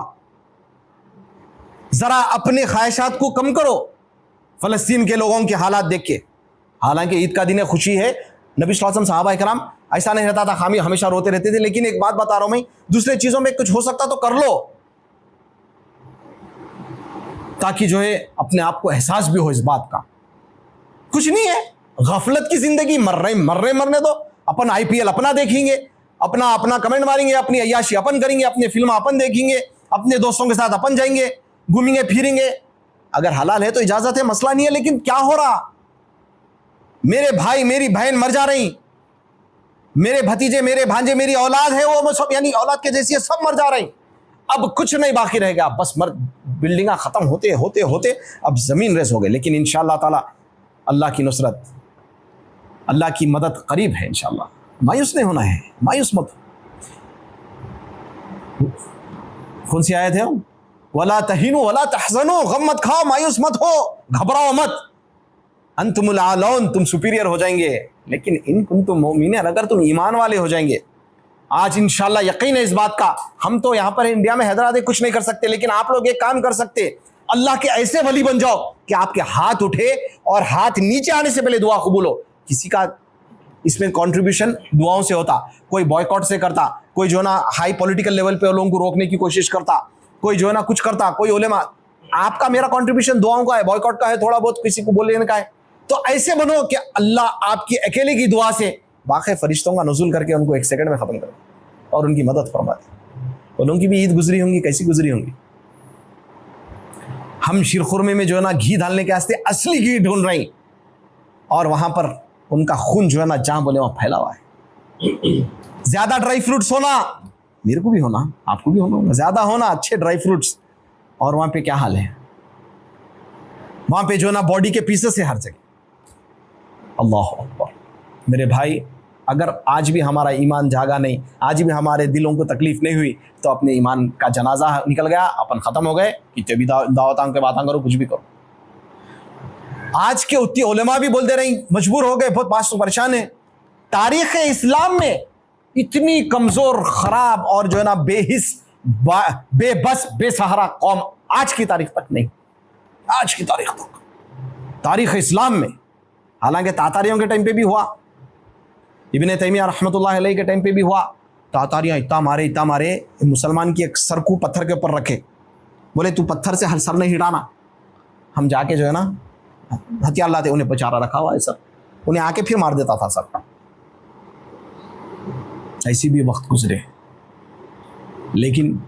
जरा अपने ख्वाहिशात को कम करो फ़लस्तीन के लोगों के हालात देख के। हालांकि ईद का दिन है, खुशी है, नबी सल्लल्लाहु अलैहि वसल्लम सहाबा इकराम ऐसा नहीं रहता था, खामी हमेशा रोते रहते थे। लेकिन एक बात बता रहा हूं मैं, दूसरे चीज़ों में कुछ हो सकता तो कर लो, ताकि जो है अपने आप को एहसास भी हो इस बात का। कुछ नहीं है, गफलत की जिंदगी, मरने दो। अपन IPL अपना देखेंगे, अपना कमेंट मारेंगे, अपनी अय्याशी अपन करेंगे, अपनी फिल्म अपन देखेंगे, अपने दोस्तों के साथ अपन जाएंगे, घूमेंगे फिरेंगे। अगर हलाल है तो इजाजत है, मसला नहीं है। लेकिन क्या हो रहा, मेरे भाई मेरी बहन मर जा रही, मेरे भतीजे मेरे भांजे, मेरी औलाद है वो सब, यानी औलाद के जैसी सब मर जा रही। अब कुछ नहीं बाकी रहेगा, बस बिल्डिंगा ख़त्म होते होते होते अब ज़मीन रेस हो गई। लेकिन इंशाअल्लाह ताला अल्लाह की नुसरत, अल्लाह की मदद करीब है इंशाअल्लाह। मायूस नहीं होना है, मायूस मत। कौन सी आयत है? वला तहीनु वला तहज़नु, गम मत खाओ, मायूस मत हो, घबराओ मत। अंतुमुल आलौन, तुम सुपीरियर हो जाएंगे। लेकिन इन कुंतुम मोमिनीन, अगर तुम ईमान वाले हो जाएंगे। आज इंशाल्लाह यकीन है इस बात का। हम तो यहाँ पर इंडिया में हैदराबाद कुछ नहीं कर सकते, लेकिन आप लोग एक काम कर सकते, अल्लाह के ऐसे वली बन जाओ कि आपके हाथ उठे और हाथ नीचे आने से पहले दुआ कबूल हो। किसी का इसमें कंट्रीब्यूशन दुआओं से होता, कोई बॉयकॉट से करता, कोई जो है ना हाई पॉलिटिकल लेवल पे लोगों को रोकने की कोशिश करता, कोई जो है ना कुछ करता, कोई उलेमा। आपका मेरा कंट्रीब्यूशन दुआओं का है, बॉयकॉट का है, थोड़ा बहुत किसी को बोलने का है। तो ऐसे बनो कि अल्लाह आपकी अकेले की दुआ से बाकी फरिश्तों का नुज़ुल करके उनको एक सेकंड में ख़त्म करे और उनकी मदद फरमा दे। और उनकी भी ईद गुजरी होंगी, कैसी गुजरी होंगी। हम शीरखुरमे में जो है ना घी डालने के वास्ते असली घी ढूंढ रहे हैं, और वहाँ पर उनका खून जो है ना जहाँ बोले वहाँ फैला हुआ है। ज़्यादा ड्राई फ्रूट्स होना, मेरे को भी होना, आपको भी होना, ज़्यादा होना अच्छे ड्राई फ्रूट्स, और वहाँ पे क्या हाल है, वहाँ पे जो है ना बॉडी के पीसेस है हर जगह। अल्लाह अकबर। मेरे भाई, अगर आज भी हमारा ईमान जागा नहीं, आज भी हमारे दिलों को तकलीफ नहीं हुई, तो अपने ईमान का जनाजा निकल गया, अपन ख़त्म हो गए। कितने भी दावतां के बातें करो, कुछ भी करो। आज के उतनी उलेमा भी बोल दे रही, मजबूर हो गए, बहुत बात परेशान है। तारीख़ इस्लाम में इतनी कमज़ोर, ख़राब और जो है ना बेहिस, बेबस, बेसहारा कौम आज की तारीख तक नहीं, आज की तारीख तक तारीख़ इस्लाम में। हालांकि तातारियों के टाइम पे भी हुआ, इब्ने तैमिया रहमतुल्लाह अलैह के टाइम पे भी हुआ। तातारियाँ इतना मारे, मुसलमान की एक सर को पत्थर के ऊपर रखे, बोले तू पत्थर से हर सर नहीं हिटाना। हम जाके जो है ना हथियार लाते, उन्हें बेचारा रखा हुआ है सर, उन्हें आके फिर मार देता था सर। ऐसी भी वक्त गुजरे। लेकिन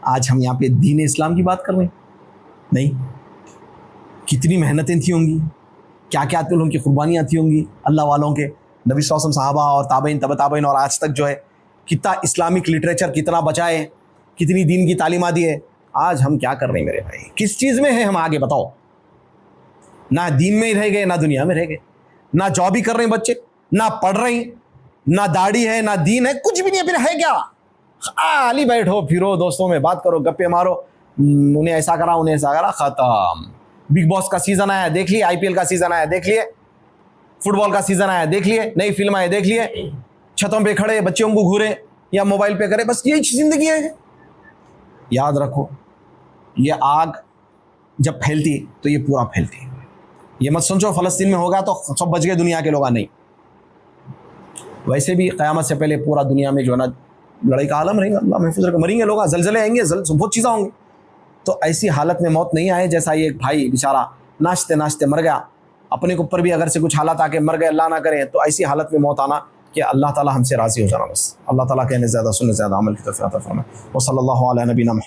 आज हम यहाँ पे दीन इस्लाम की बात कर रहे हैं, नहीं। कितनी मेहनतें थी होंगी, क्या क्या उनकी कुर्बानियाँ थी होंगी अल्लाह वालों के, नबी सल्लल्लाहु अलैहि वसल्लम, सहाबा और ताबईन, तब ताबईन, और आज तक जो है कितना इस्लामिक लिटरेचर कितना बचा है, कितनी दीन की तालीमात दी है। आज हम क्या कर रहे हैं मेरे भाई, किस चीज़ में है हम आगे बताओ। ना दीन में ही रह गए, ना दुनिया में रह गए, ना जॉब ही कर रहे हैं बच्चे, ना पढ़ रहे हैं, ना दाढ़ी है, ना दीन है, कुछ भी नहीं है। फिर है क्या? खाली बैठो फिरो, दोस्तों में बात करो, गप्पे मारो, उन्हें ऐसा करा उन्हें ऐसा करा, खत्म। बिग बॉस का सीजन आया देख लिए, आईपीएल का सीजन आया देख लिए, फुटबॉल का सीजन आया देख लिए, नई फिल्म आए देख लिए, छतों पे खड़े बच्चों को घूरे या मोबाइल पे करे, बस यही जिंदगी है। याद रखो, ये आग जब फैलती तो ये पूरा फैलती। ये मत समझो फ़लस्तीन में होगा तो सब बच गए दुनिया के लोग, नहीं। वैसे भी क़यामत से पहले पूरा दुनिया में जो है ना लड़ाई का आलम रहेगा, अल्लाह महफूज रखे। मरेंगे लोग, जलजले आएंगे, बहुत चीज़ें होंगी। तो ऐसी हालत में मौत नहीं आए जैसा ये भाई बेचारा नाचते नाचते मर गया। अपने के ऊपर भी अगर से कुछ हालात आके मर गए, अल्लाह ना करे, तो ऐसी हालत में मौत आना कि अल्लाह ताला हमसे राज़ी हो जाना। बस अल्लाह ताला कहने ज़्यादा सुनने ज़्यादा अमल की तौफ़ीक़ अता फरमाए। व सल्लल्लाहु अला नबीना